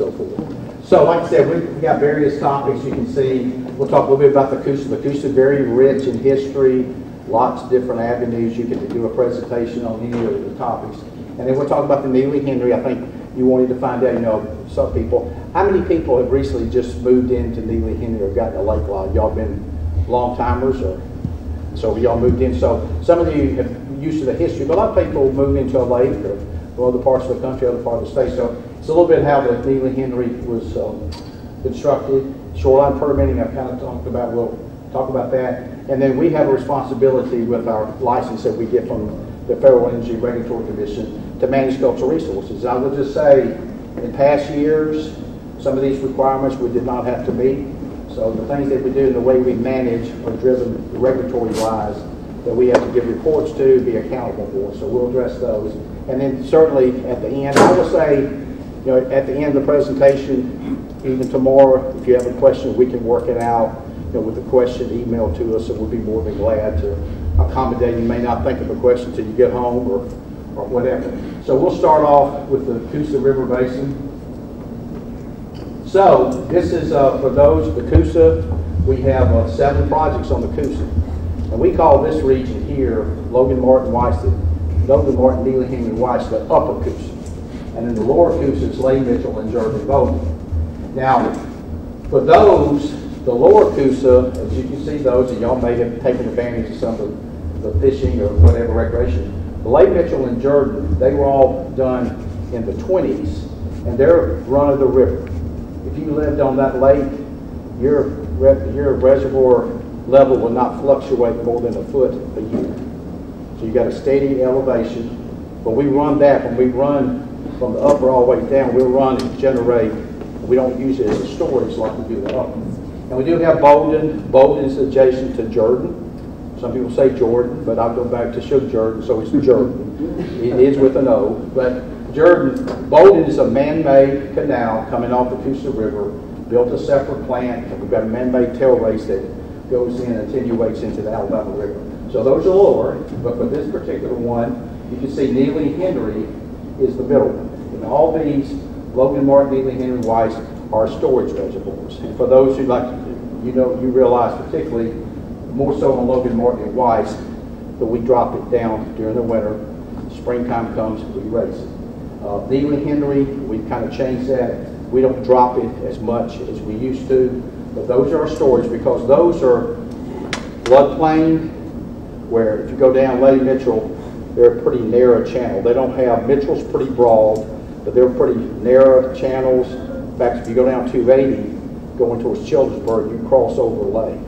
so forth. So like I said, we got various topics you can see. We'll talk a little bit about the Coosa. The Coosa is very rich in history, lots of different avenues. You can do a presentation on any of the topics. And then we'll talk about the Neely Henry. I think you wanted to find out, you know, some people. How many people have recently just moved into Neely Henry or gotten a lake lot? Y'all been long timers, or so y'all moved in? So some of you have used to the history, but a lot of people move into a lake or other parts of the country, other parts of the state. So it's a little bit how the Neely Henry was constructed. Shoreline permitting, I've kind of talked about. We'll talk about that. And then we have a responsibility with our license that we get from the Federal Energy Regulatory Commission to manage cultural resources. I will just say, in past years, some of these requirements we did not have to meet. So the things that we do and the way we manage are driven regulatory-wise that we have to give reports to, be accountable for. So we'll address those. And then certainly at the end, I will say, you know, at the end of the presentation, even tomorrow, if you have a question, we can work it out, you know, with a question emailed to us, and we'll be more than glad to accommodate. You may not think of a question until you get home or whatever. So we'll start off with the Coosa River Basin. So this is, for those, the Coosa, we have 7 projects on the Coosa. And we call this region here, Logan Martin, Neely Henry, Weiss, the Upper Coosa. And in the Lower Coosa, it's Lay, Mitchell, and Jordan Bowden. Now, for those, the Lower Coosa, as you can see those, and y'all may have taken advantage of some of the fishing or whatever recreation. The Lay, Mitchell, and Jordan, they were all done in the 20s, and they're run of the river. If you lived on that lake, your reservoir level will not fluctuate more than a foot a year. So you got a steady elevation. But we run that, when we run from the upper all the way down, we'll run and generate. We don't use it as a storage like we do the upper. And we do have Bowden. Bowden is adjacent to Jordan. Some people say Jordan, but I'll go back to show Jordan, so it's Jordan. It is with an O. But Bowden is a man-made canal coming off the Coosa River, built a separate plant, and we've got a man-made tail race that goes in and attenuates into the Alabama River. So those are lower, but for this particular one, you can see Neely Henry is the middle one. And all these, Logan Martin, Neely Henry, Weiss, are storage reservoirs. And for those who like to, you realize particularly, more so on Logan Martin and Weiss, that we drop it down during the winter. Springtime comes, we raise it. Neely Henry, we kind of changed that. We don't drop it as much as we used to, but those are our storage because those are floodplain, where if you go down Lay, Mitchell, they're a pretty narrow channel. They don't have, Mitchell's pretty broad, but they're pretty narrow channels. In fact, if you go down 280, going towards Childersburg, you cross over Lay.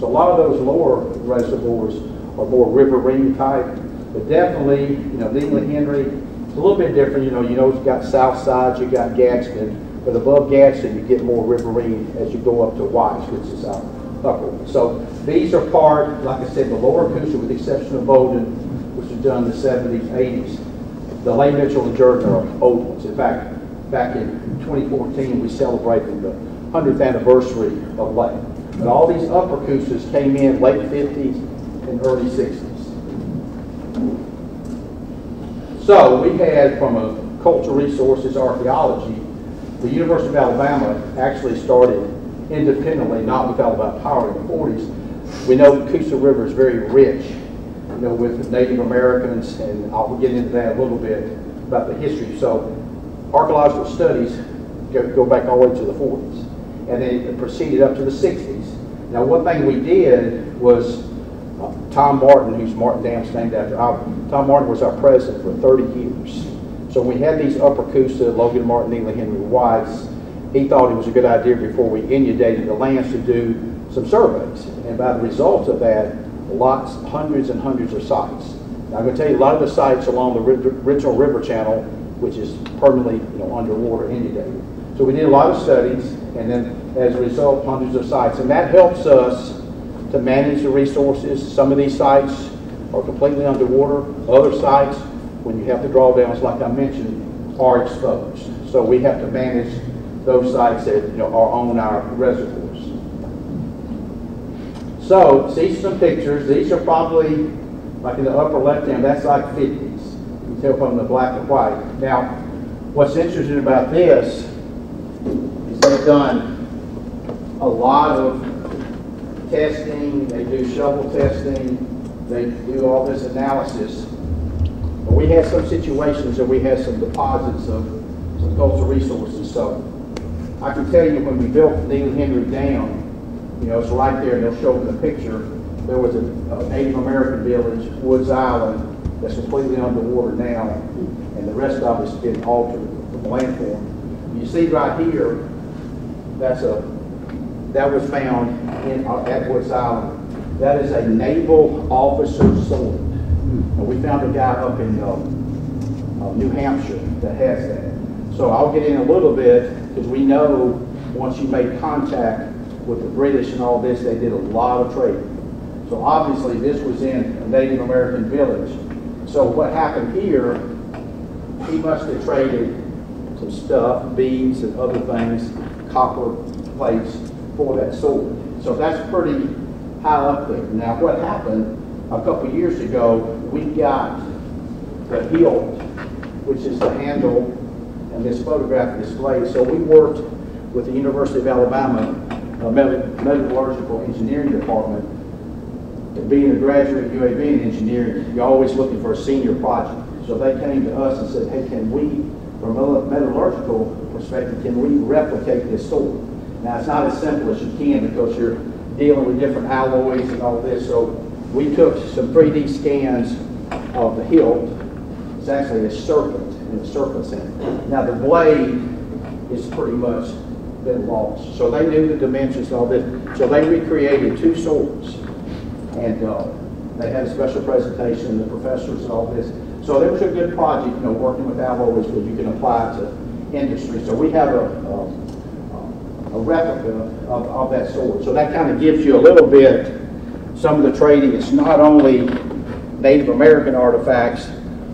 So a lot of those lower reservoirs are more riverine type, but definitely, Neely Henry, it's a little bit different. It's got south sides, you got Gadsden, but above Gadsden, you get more riverine as you go up to Weiss, which is upper. So these are part, like I said, the Lower Coosa, with the exception of Bowden, which was done in the 70s, 80s. The Lay, Mitchell, and Jordan are old ones. In fact, back in 2014, we celebrated the 100th anniversary of Lay. But all these upper Coosas came in late 50s and early 60s. So we had, from a cultural resources archaeology, the University of Alabama actually started independently, not with Alabama Power in the 40s. We know the Coosa River is very rich, with Native Americans, and I'll get into that a little bit about the history. So archaeological studies go back all the way to the 40s, and then it proceeded up to the 60s. Now, one thing we did was Tom Martin, who's Martin Dam's named after, Tom Martin was our president for 30 years. So when we had these upper Coosa, Logan Martin, Neely Henry, Weiss, he thought it was a good idea before we inundated the lands to do some surveys. And by the result of that, hundreds and hundreds of sites. Now, I'm going to tell you, a lot of the sites along the original river channel, which is permanently underwater, inundated. So we did a lot of studies, and then as a result, hundreds of sites. And that helps us to manage the resources. Some of these sites are completely underwater. Other sites, when you have the drawdowns, like I mentioned, are exposed. So we have to manage those sites that are on our reservoirs. So see some pictures. These are probably, like in the upper left-hand, that's like 50s. You can tell from the black and white. Now, what's interesting about this done a lot of testing. They do shovel testing. They do all this analysis. But we had some situations that we had some deposits of some coastal resources. So I can tell you when we built Neely Henry Dam, you know, it's right there, and they'll show in the picture, there was a Native American village, Woods Island, that's completely underwater now, and the rest of it's been altered from the landform. You see right here, that was found at Woods Island. That is a naval officer's sword. And we found a guy up in New Hampshire that has that. So I'll get in a little bit, because we know once you made contact with the British and all this, they did a lot of trading. So obviously this was in a Native American village. So what happened here, he must have traded some stuff, beads and other things, copper plates for that sword. So that's pretty high up there. Now what happened a couple years ago, we got the hilt, which is the handle, and this photograph displays. So we worked with the University of Alabama Metallurgical Engineering Department. And being a graduate of UAB in engineering, you're always looking for a senior project. So they came to us and said, hey, can we, from a metallurgical perspective, can we replicate this sword? Now it's not as simple as you can, because you're dealing with different alloys and all this. So we took some 3D scans of the hilt. It's actually a serpent, and the serpent's in it. Now the blade is pretty much been lost. So they knew the dimensions and all this. So they recreated two swords. And they had a special presentation, the professors and all this. So it was a good project, you know, working with alloys that you can apply to industry. So we have a replica of that sword. So that kind of gives you a little bit, some of the trading. It's not only Native American artifacts,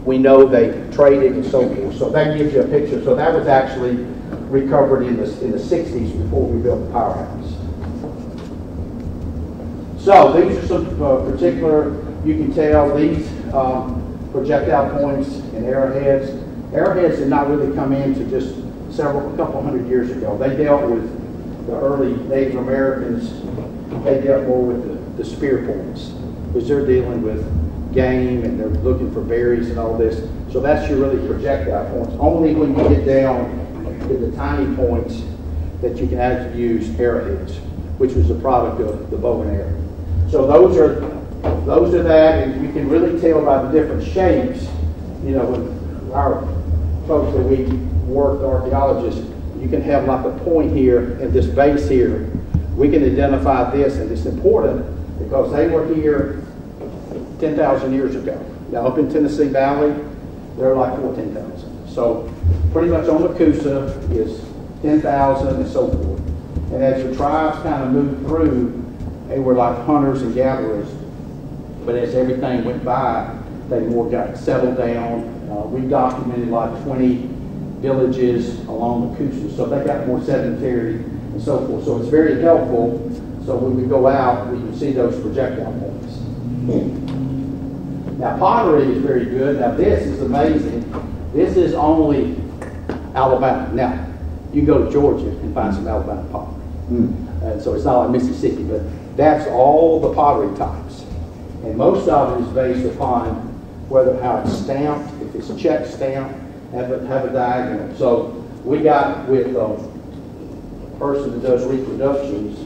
we know they traded and so forth. So that gives you a picture. So that was actually recovered in the 60s before we built the powerhouse. So these are some particular, you can tell, these projectile points and arrowheads. Arrowheads did not really come into just a couple hundred years ago. They dealt with the early Native Americans. They dealt more with the spear points, because they're dealing with game and they're looking for berries and all this. So that's your really projectile points. Only when you get down to the tiny points that you can actually use arrowheads, which was a product of the bow and arrow. So those are that, and you can really tell by the different shapes. You know, when our folks that we work, the archaeologists, you can have like a point here and this base here. We can identify this, and it's important because they were here 10,000 years ago. Now up in Tennessee Valley, they're like 14,000. So pretty much on the Coosa is 10,000 and so forth. And as the tribes kind of moved through, they were like hunters and gatherers. But as everything went by, they more got settled down. We documented like 20 villages along the Coosa. So they got more sedentary and so forth. So it's very helpful. So when we go out, we can see those projectile points. Now pottery is very good. Now this is amazing. This is only Alabama. Now you can go to Georgia and find some Alabama pottery. And so it's not like Mississippi, but that's all the pottery types. And most of it is based upon how it's stamped. If it's check stamped, have a diagonal. So we got with a person that does reproductions,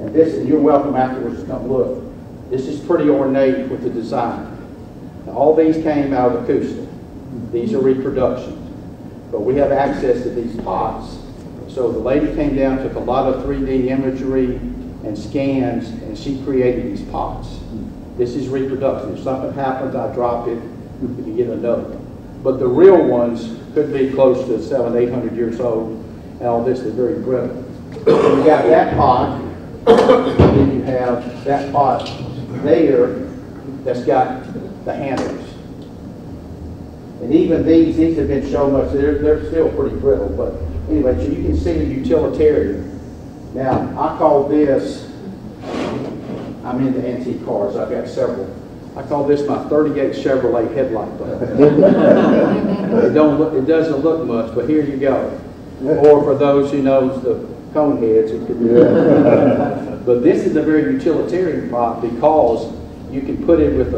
and this, and you're welcome afterwards to come look. This is pretty ornate with the design. Now, all these came out of the Coosa. These are reproductions. But we have access to these pots. So the lady came down, took a lot of 3D imagery and scans, and she created these pots. This is reproduction. If something happens, I drop it, you can get another one. But the real ones could be close to 700, 800 years old, and all this is very brittle. So you got that pot, and then you have that pot there that's got the handles. And even these have been shown much, they're still pretty brittle, but anyway, so you can see the utilitarian. Now, I call this, I'm into antique cars, I've got several. I call this my 38 Chevrolet headlight bulb. It doesn't look much, but here you go. or for those who knows the cone heads, it could be. But this is a very utilitarian pot because you can put it with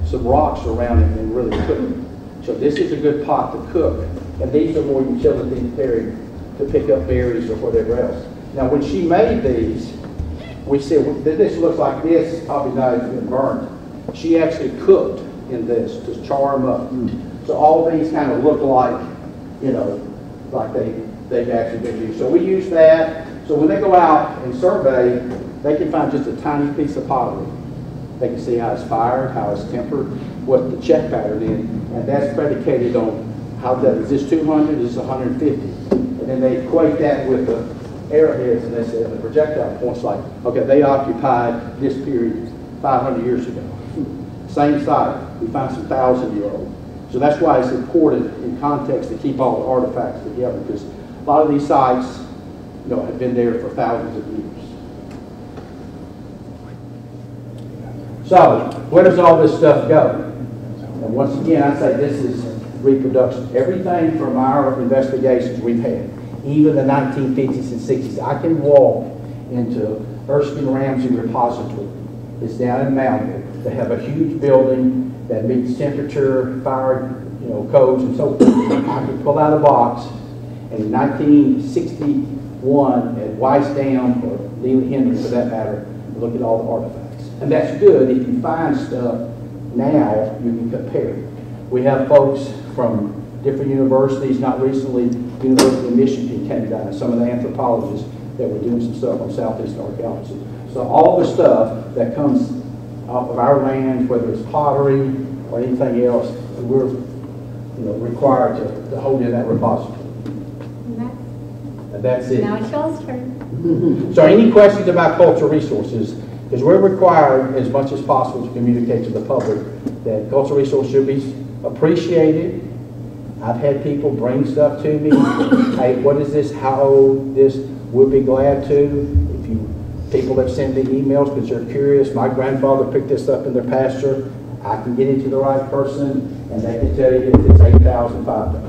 some rocks around it and really cook it. So this is a good pot to cook, and these are more utilitarian to pick up berries or whatever else. Now, when she made these, we said this looks like this, probably not even burnt. She actually cooked in this to char them up. So all these kind of look like, you know, like they've actually been used. So we use that. So when they go out and survey, they can find just a tiny piece of pottery. They can see how it's fired, how it's tempered, what the check pattern is, and that's predicated on how that is. This 200, is this 150, and then they equate that with the arrowheads, and they say the projectile points like, okay, they occupied this period 500 years ago. Same site, we find some 1,000-year-old. So that's why it's important in context to keep all the artifacts together, because a lot of these sites, you know, have been there for thousands of years. So, where does all this stuff go? And once again, I say this is reproduction. Everything from our investigations we've had, even the 1950s and 60s, I can walk into Erskine Ramsey Repository. It's down in Mountain. They have a huge building that meets temperature, fire, you know, codes and so forth. I can pull out a box, and in 1961 at Weiss Dam, or Neely Henry for that matter, look at all the artifacts. And that's good. If you find stuff now, you can compare. We have folks from different universities, not recently, University of Michigan came down, and some of the anthropologists that were doing some stuff on Southeast archaeology. So all the stuff that comes off of our land, whether it's pottery or anything else, we're required to hold in that repository. And that's it. Now it's y'all's turn. So any questions about cultural resources? Because we're required as much as possible to communicate to the public that cultural resources should be appreciated. I've had people bring stuff to me. Hey, what is this? How old this? We'll be glad to. People have sent me emails because they're curious. My grandfather picked this up in their pasture. I can get it to the right person, and they can tell you if it's 8,000, 5,000.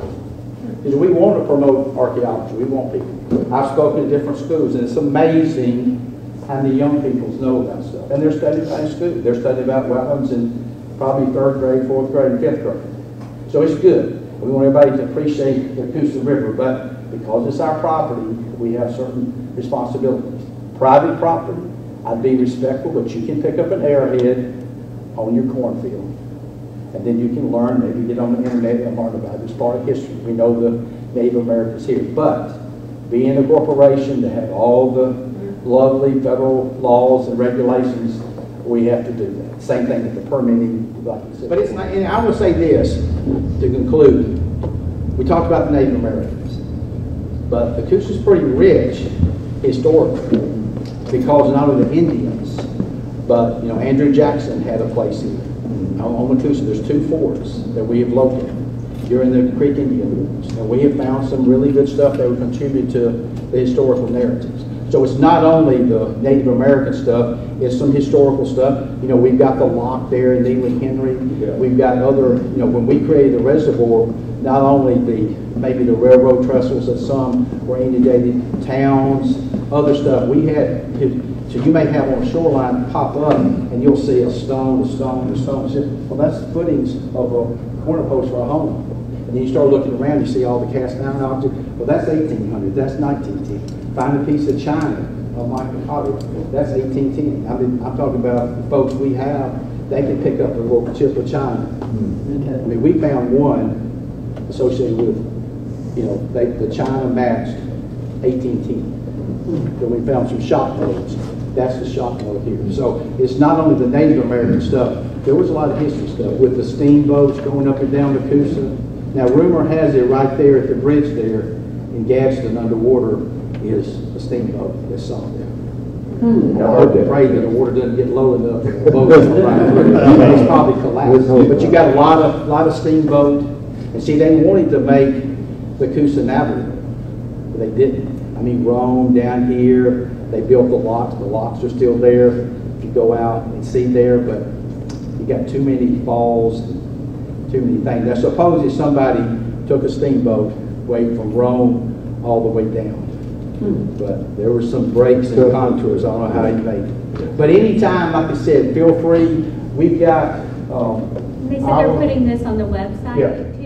Because we want to promote archaeology. We want people. I've spoken to different schools, and it's amazing how many young people know about stuff. And they're studying by school. They're studying about wetlands in probably 3rd grade, 4th grade, and 5th grade. So it's good. We want everybody to appreciate the Coosa River, but because it's our property, we have certain responsibilities. Private property, I'd be respectful, but you can pick up an arrowhead on your cornfield. And then you can learn, maybe get on the internet and learn about it. It's part of history. We know the Native Americans here. But being a corporation to have all the lovely federal laws and regulations, we have to do that. Same thing with the permitting, like you said. But it's not, and I want to say this to conclude. We talked about the Native Americans, but the Coosa is pretty rich historically, because not only the Indians, but Andrew Jackson had a place here. On the Coosa, there's 2 forts that we have located during the Creek Indian Wars, and we have found some really good stuff that would contribute to the historical narratives. So it's not only the Native American stuff, it's some historical stuff. We've got the lock there in Neely Henry. Yeah. We've got other, when we created the reservoir, not only maybe the railroad trestles that some were inundated, towns, other stuff. We had, so you may have on a shoreline pop up and you'll see a stone, a stone, a stone. Well, that's the footings of a corner post for a home. And then you start looking around, you see all the cast iron objects. Well, that's 1800, that's 1910. Find a piece of china on Michael Potter, that's 1810. I'm talking about the folks we have, they can pick up a little chip of china. I mean, we found one associated with, the china matched 1810. Then we found some shop modes. That's the shop mode here. So it's not only the Native American stuff. There was a lot of history stuff with the steamboats going up and down the Coosa. Now, rumor has it right there at the bridge there in Gadsden underwater is a steamboat that's sunk there. I pray that the water doesn't get low enough. The boat it's probably collapsed. But you got a lot of steamboat. And see, they wanted to make the Coosa navigable, but they didn't. I mean, Rome down here, they built the locks. The locks are still there. If you go out and see there, but you got too many falls, too many things. Now, suppose if somebody took a steamboat way from Rome all the way down. But there were some breaks and contours. I don't know how he made it. But anytime, like I said, feel free. We've got. They said they're putting this on the website. Yeah.